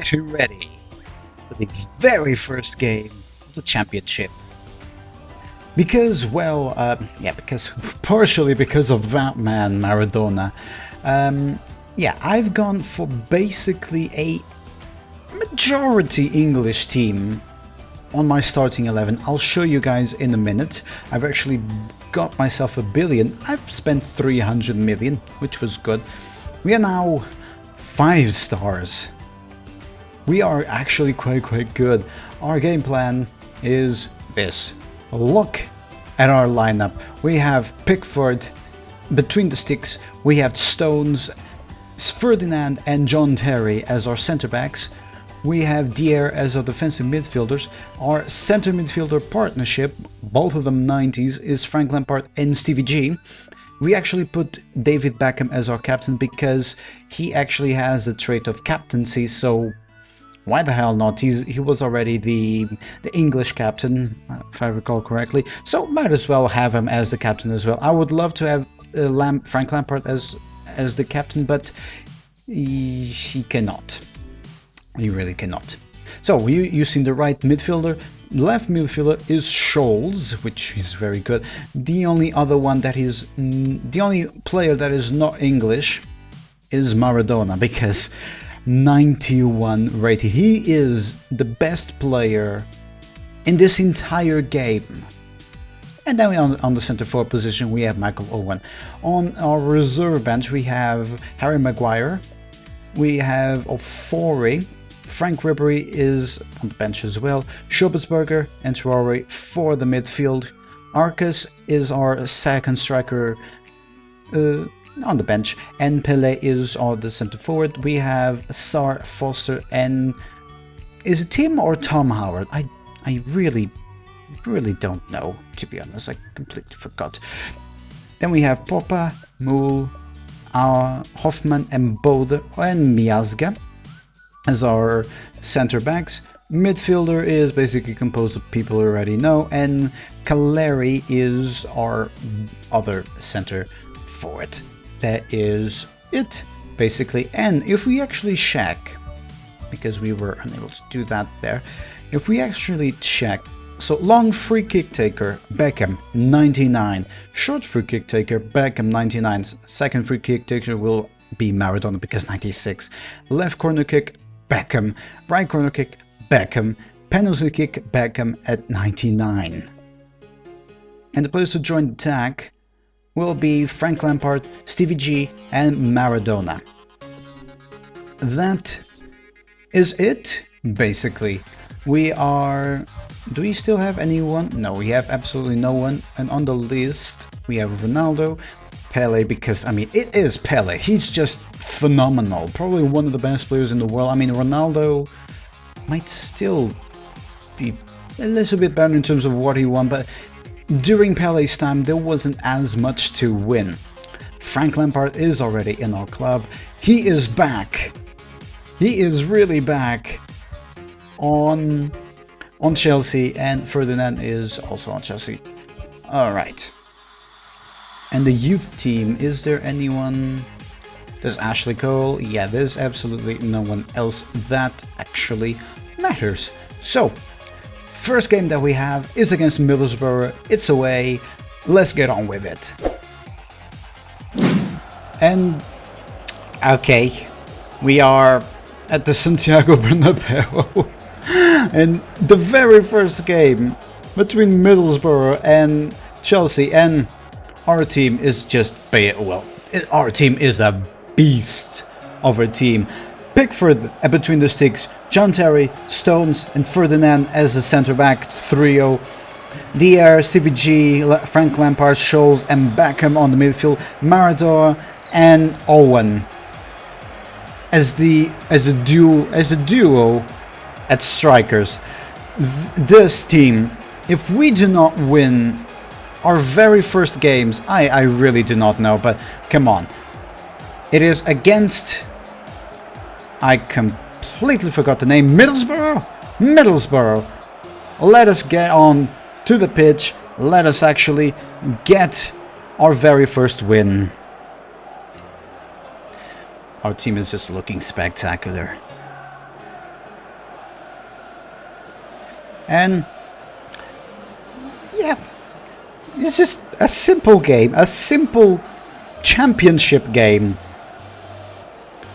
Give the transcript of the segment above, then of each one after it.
getting ready for the very first game of the championship. Because, well, partially because of that man, Maradona. I've gone for basically a majority English team on my starting 11. I'll show you guys in a minute. I've actually got myself a billion. I've spent 300 million, which was good. We are now 5 stars. We are actually quite good. Our game plan is this. Look at our lineup. We have Pickford between the sticks. We have Stones, Ferdinand and John Terry as our centre backs. We have Dier as our defensive midfielders. Our centre midfielder partnership, both of them 90s, is Frank Lampard and Stevie G. We actually put David Beckham as our captain because he actually has the trait of captaincy, so why the hell not? He was already the English captain, if I recall correctly, so might as well have him as the captain as well. I would love to have Frank Lampard as the captain, but he cannot. He really cannot. So you see the right midfielder. Left midfielder is Scholes, which is very good. The only player that is not English is Maradona, because 91 rated. He is the best player in this entire game. And then on the centre forward position we have Michael Owen. On our reserve bench we have Harry Maguire. We have Ofori. Frank Ribery is on the bench as well. Schobelsberger and Traore for the midfield. Arcus is our second striker on the bench, and Pele is on the centre forward. We have Sar, Foster, and is it Tim or Tom Howard? I really don't know, to be honest. I completely forgot. Then we have Popa, Mool, Hoffman, and Bode and Miazga as our centre backs. Midfielder is basically composed of people you already know, and Caleri is our other centre forward. That is it, basically. And if we actually check, because we were unable to do that there, if we actually check, so long free kick taker, Beckham, 99. Short free kick taker, Beckham, 99. Second free kick taker will be Maradona, because 96. Left corner kick, Beckham. Right corner kick, Beckham. Penalty kick, Beckham at 99. And the players to join the attack will be Frank Lampard, Stevie G, and Maradona. That is it, basically. Do we still have anyone? No, we have absolutely no one. And on the list, we have Ronaldo, Pele, because, I mean, it is Pele. He's just phenomenal. Probably one of the best players in the world. I mean, Ronaldo might still be a little bit better in terms of what he won, but during Pele's time, there wasn't as much to win. Frank Lampard is already in our club. He is back. He is really back on Chelsea, and Ferdinand is also on Chelsea. Alright. And the youth team, is there anyone? There's Ashley Cole. Yeah, there's absolutely no one else that actually matters. So, first game that we have is against Middlesbrough. It's away. Let's get on with it. And okay, we are at the Santiago Bernabeu. And the very first game between Middlesbrough and Chelsea, and our team is just, well, our team is a beast of a team. Pickford between the sticks, John Terry, Stones, and Ferdinand as the centre-back trio. Dier, Stevie G, Frank Lampard, Scholes, and Beckham on the midfield. Maradona and Owen as the duo at strikers. This team, if we do not win our very first games, I really do not know, but come on. It is against, I completely forgot the name, Middlesbrough. Let us get on to the pitch. Let us actually get our very first win. Our team is just looking spectacular. And yeah, it's just a simple game, a simple championship game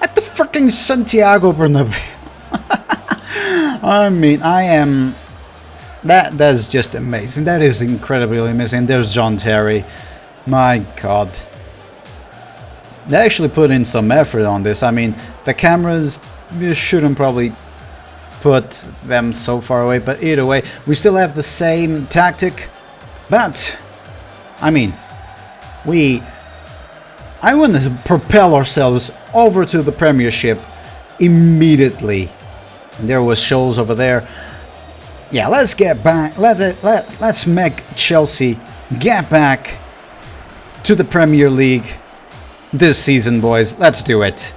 at the freaking Santiago Bernabeu. I mean, that's just amazing. That is incredibly amazing. There's John Terry. My God. They actually put in some effort on this. I mean, the cameras, you shouldn't probably put them so far away, but either way, we still have the same tactic. But, I mean, I want to propel ourselves over to the Premiership immediately. And there was Scholes over there. Yeah, let's get back. Let's make Chelsea get back to the Premier League this season, boys. Let's do it.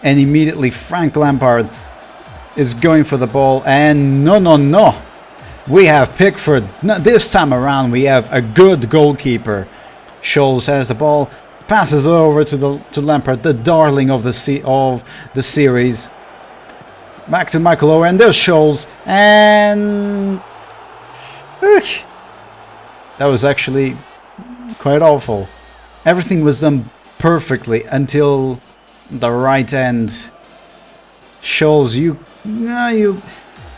And immediately Frank Lampard is going for the ball, and no. We have Pickford. No, this time around we have a good goalkeeper. Scholes has the ball, passes over to Lampard, the darling of the series. Back to Michael Owen, and there's Scholes, and that was actually quite awful. Everything was done perfectly until the right end. Scholes,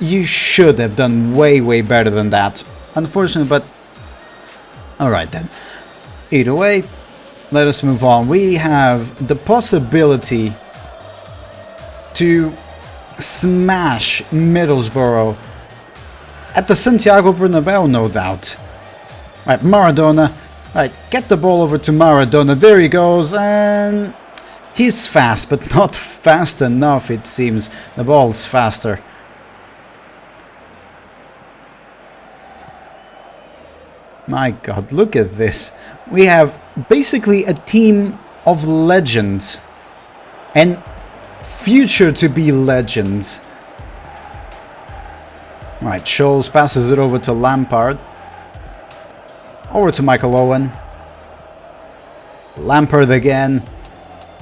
you should have done way better than that. Unfortunately, but alright then. Either way, let us move on. We have the possibility to smash Middlesbrough at the Santiago Bernabeu, no doubt. Right, Maradona. Right, get the ball over to Maradona. There he goes, and he's fast, but not fast enough, it seems. The ball's faster. My God, look at this. We have basically a team of legends and future to be legends. Right, Scholes passes it over to Lampard. Over to Michael Owen. Lampard again.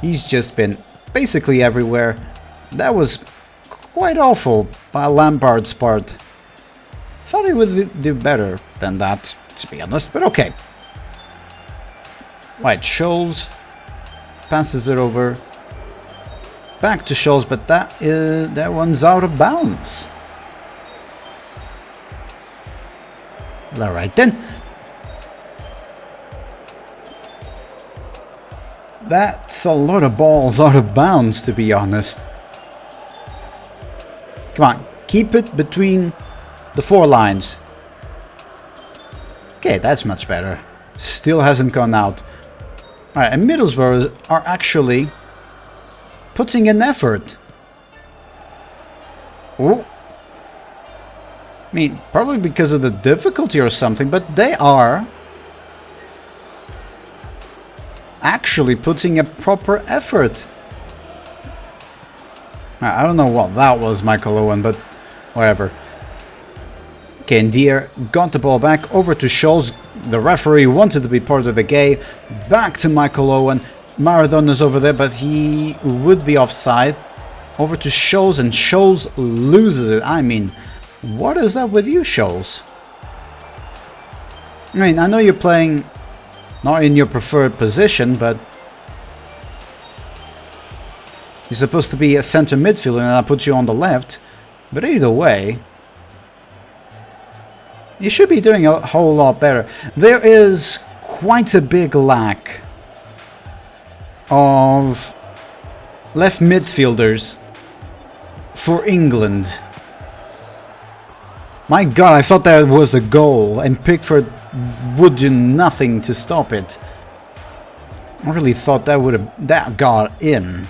He's just been basically everywhere. That was quite awful by Lampard's part. Thought he would do better than that, to be honest, but okay. Right, Scholes passes it over. Back to Scholes, but that one's out of bounds. Alright then. That's a lot of balls out of bounds, to be honest. Come on, keep it between the 4 lines. Okay, that's much better. Still hasn't gone out. Alright, and Middlesbrough are actually putting in effort. Oh. I mean, probably because of the difficulty or something, but they are actually putting a proper effort. I don't know what that was, Michael Owen, but whatever. Okay, and Dier got the ball back over to Scholes. The referee wanted to be part of the game. Back to Michael Owen. Maradona's over there, but he would be offside. Over to Scholes, and Scholes loses it. I mean, what is up with you, Scholes? I mean, I know you're playing not in your preferred position, but you're supposed to be a center midfielder, and I put you on the left. But either way, you should be doing a whole lot better. There is quite a big lack of left midfielders for England. My God, I thought that was a goal, and Pickford would do nothing to stop it. I really thought that got in.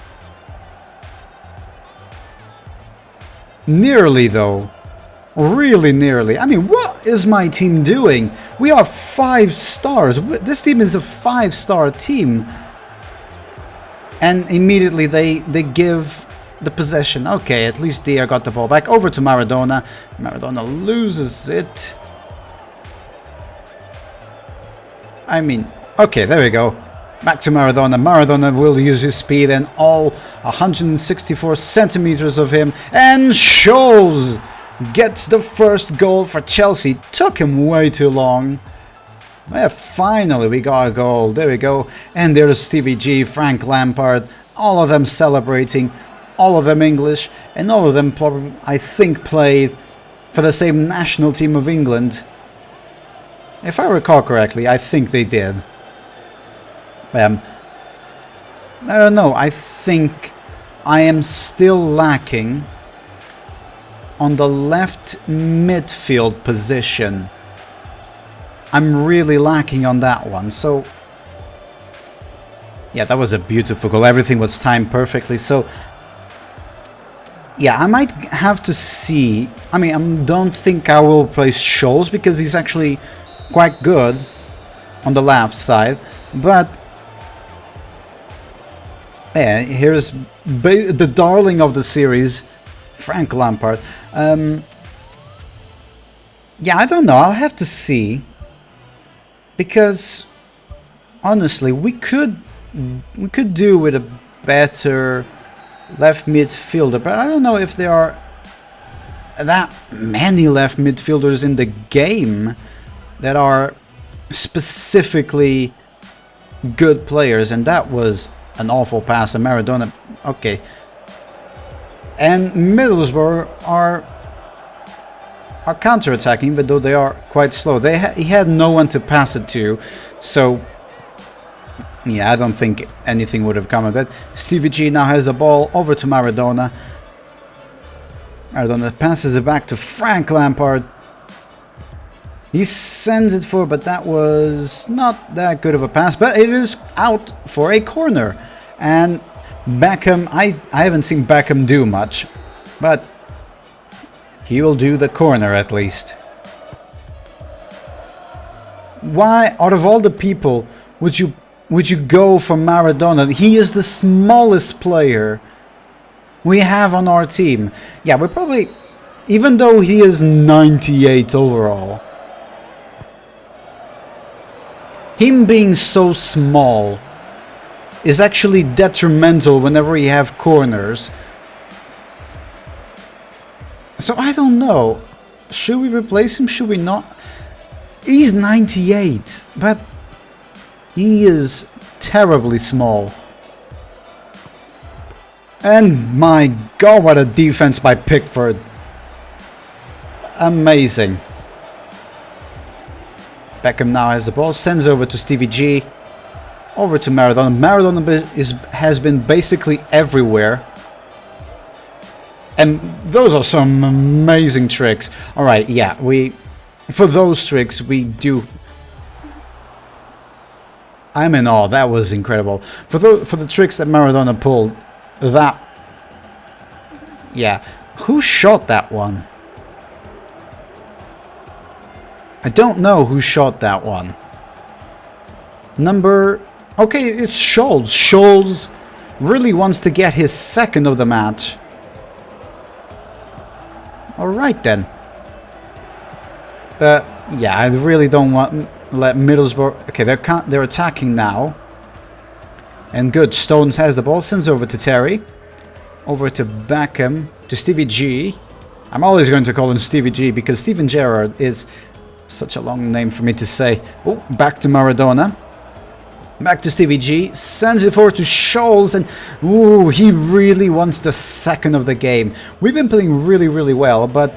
Nearly though. Really nearly. I mean, what is my team doing? We are 5 stars. This team is a 5-star team. And immediately they give the possession. Okay, at least Dier got the ball back over to Maradona. Maradona loses it. I mean, okay, there we go. Back to Maradona. Maradona will use his speed and all 164 centimeters of him. And Scholes gets the first goal for Chelsea. Took him way too long. Yeah, finally we got a goal. There we go. And there's Stevie G, Frank Lampard, all of them celebrating, all of them English, and all of them probably, I think, played for the same national team of England. If I recall correctly, I think they did. I don't know, I think I am still lacking on the left midfield position. I'm really lacking on that one, so yeah, that was a beautiful goal. Everything was timed perfectly, so yeah, I might have to see. I mean, I don't think I will place Scholes because he's actually quite good on the left side, but yeah, here's the darling of the series, Frank Lampard. Yeah, I don't know, I'll have to see, because honestly we could do with a better left midfielder, but I don't know if there are that many left midfielders in the game that are specifically good players. And that was an awful pass, and Maradona. Okay, and Middlesbrough are counter-attacking, even though they are quite slow. He had no one to pass it to, so yeah, I don't think anything would have come of that. Stevie G now has the ball over to Maradona. Maradona passes it back to Frank Lampard. He sends it forward, but that was not that good of a pass. But it is out for a corner. And Beckham, I haven't seen Beckham do much, but he will do the corner at least. Why, out of all the people, would you go for Maradona? He is the smallest player we have on our team. Yeah, we're probably, even though he is 98 overall, him being so small is actually detrimental whenever you have corners. So I don't know. Should we replace him? Should we not? He's 98, but he is terribly small. And my god, what a defense by Pickford. Amazing. Beckham now has the ball, sends over to Stevie G. Over to Maradona. Maradona has been basically everywhere. And those are some amazing tricks. Alright, yeah, for those tricks we do. I'm in awe. That was incredible. For the tricks that Maradona pulled, yeah. Who shot that one? I don't know who shot that one. Okay, it's Scholes. Scholes really wants to get his second of the match. Alright then. Yeah, I really don't want let Middlesbrough. Okay, they're attacking now. And good, Stones has the ball, sends over to Terry. Over to Beckham, to Stevie G. I'm always going to call him Stevie G because Steven Gerrard is such a long name for me to say. Oh, back to Maradona. Back to Stevie G, sends it forward to Scholes, and ooh, he really wants the second of the game. We've been playing really, really well, but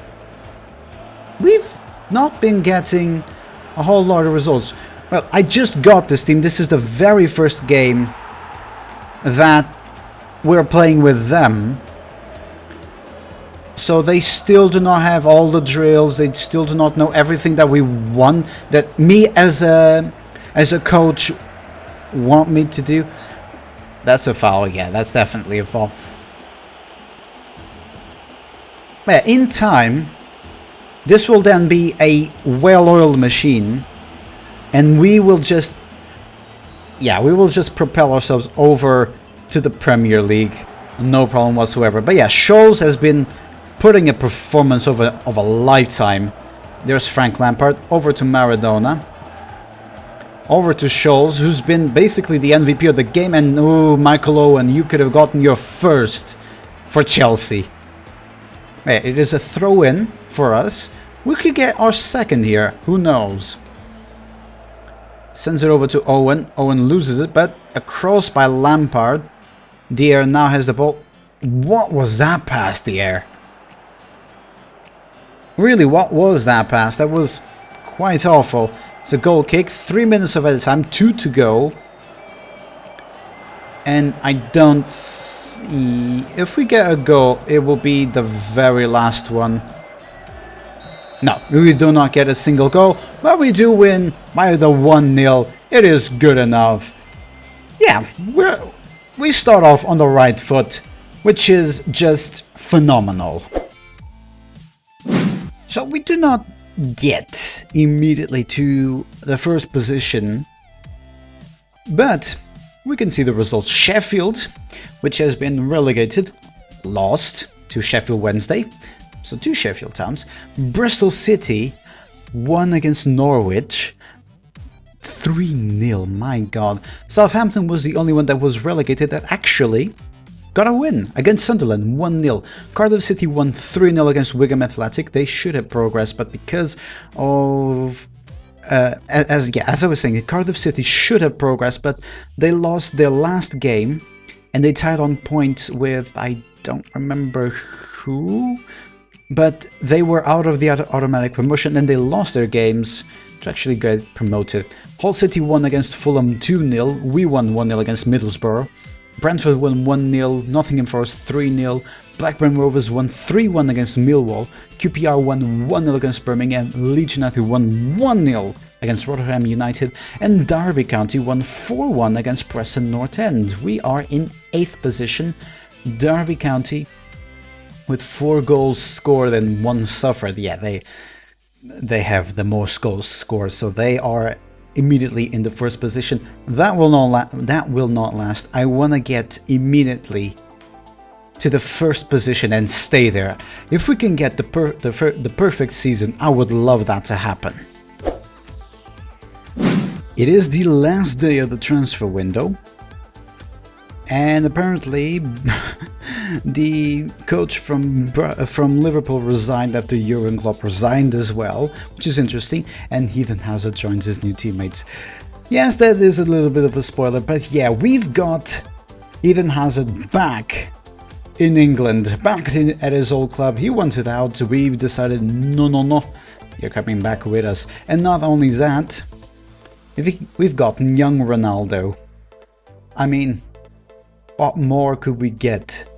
we've not been getting a whole lot of results. Well, I just got this team. This is the very first game that we're playing with them. So they still do not have all the drills. They still do not know everything that we want, that me as a coach want me to do. That's a foul. Yeah, that's definitely a foul. Yeah, in time, this will then be a well-oiled machine, and we will just propel ourselves over to the Premier League, no problem whatsoever. But yeah, Scholes has been putting a performance of a lifetime. There's Frank Lampard, over to Maradona, over to Scholes, who's been basically the MVP of the game. And oh, Michael Owen, you could have gotten your first for Chelsea. Yeah, it is a throw-in for us. We could get our second here, who knows. Sends it over to Owen. Owen loses it, but a cross by Lampard. Dier now has the ball. What was that pass, Dier? Really, what was that pass? That was quite awful. It's a goal kick, 3 minutes of added time, 2 to go. And I don't... If we get a goal, it will be the very last one. No, we do not get a single goal, but we do win by the 1-0. It is good enough. Yeah, we start off on the right foot, which is just phenomenal. So we do not get immediately to the first position, but we can see the results. Sheffield, which has been relegated, lost to Sheffield Wednesday. So 2 Sheffield towns. Bristol City won against Norwich 3-0, my god. Southampton was the only one that was relegated that actually got a win against Sunderland, 1-0. Cardiff City won 3-0 against Wigan Athletic. They should have progressed, but because of... as I was saying, Cardiff City should have progressed, but they lost their last game and they tied on points with, I don't remember who, but they were out of the automatic promotion and they lost their games to actually get promoted. Hull City won against Fulham 2-0. We won 1-0 against Middlesbrough. Brentford won 1-0. Nottingham Forest 3-0. Blackburn Rovers won 3-1 against Millwall. QPR won 1-0 against Birmingham. Leeds United won 1-0 against Rotherham United. And Derby County won 4-1 against Preston North End. We are in 8th position. Derby County with 4 goals scored and 1 suffered. Yeah, they have the most goals scored, so they are immediately in the first position. That will not last. I want to get immediately to the first position and stay there. If we can get the perfect season, I would love that to happen. It is the last day of the transfer window, and apparently the coach from Liverpool resigned after Jurgen Klopp resigned as well, which is interesting, and Eden Hazard joins his new teammates. Yes, that is a little bit of a spoiler, but yeah, we've got Eden Hazard back in England, back at his old club. He wanted out, so we decided, no, you're coming back with us. And not only that, we've got young Ronaldo. I mean, what more could we get?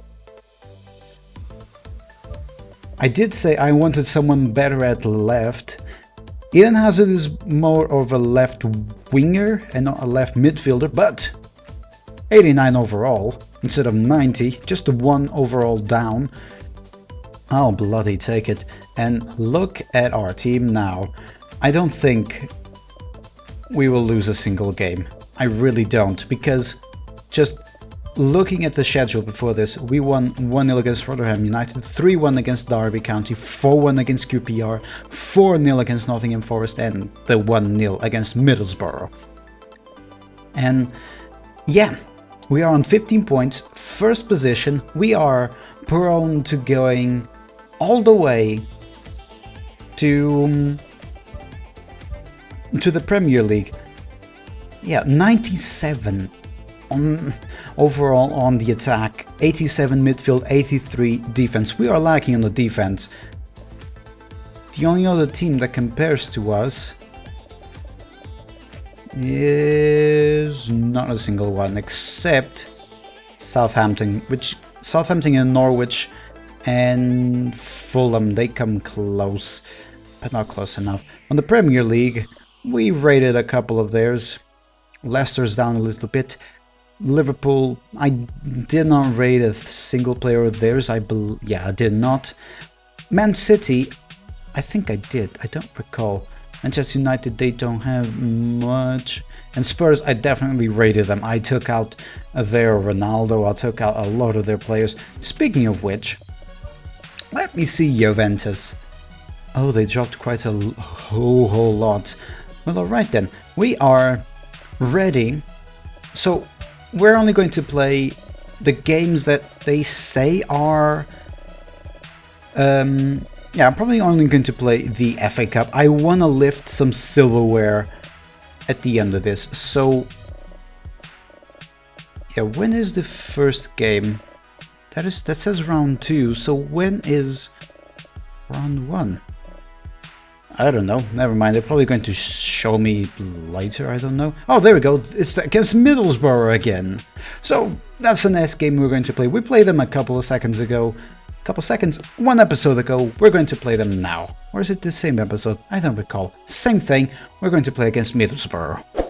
I did say I wanted someone better at left. Eden Hazard is more of a left winger and not a left midfielder, but 89 overall instead of 90, just 1 overall down. I'll bloody take it. And look at our team now. I don't think we will lose a single game. I really don't, because just looking at the schedule before this, we won 1-0 against Rotherham United, 3-1 against Derby County, 4-1 against QPR, 4-0 against Nottingham Forest, and the 1-0 against Middlesbrough. And yeah, we are on 15 points, first position. We are prone to going all the way to the Premier League. Yeah, 97 overall on the attack, 87 midfield, 83 defense. We are lacking on the defense. The only other team that compares to us is not a single one, except Southampton, and Norwich and Fulham. They come close, but not close enough. On the Premier League, we rated a couple of theirs. Leicester's down a little bit. Liverpool, I did not rate a single player of theirs. I did not. Man City, I think I did. I don't recall. Manchester United, they don't have much. And Spurs, I definitely rated them. I took out their Ronaldo. I took out a lot of their players. Speaking of which, let me see Juventus. Oh, they dropped quite a whole lot. Well, alright then. We are ready. So we're only going to play the games that they say are Yeah, I'm probably only going to play the FA Cup. I want to lift some silverware at the end of this. So, yeah, when is the first game? That says round 2. So when is round 1? I don't know. Never mind. They're probably going to show me later. I don't know. Oh, there we go. It's against Middlesbrough again. So that's the next game we're going to play. We played them a couple of seconds ago. One episode ago. We're going to play them now. Or is it the same episode? I don't recall. Same thing. We're going to play against Middlesbrough.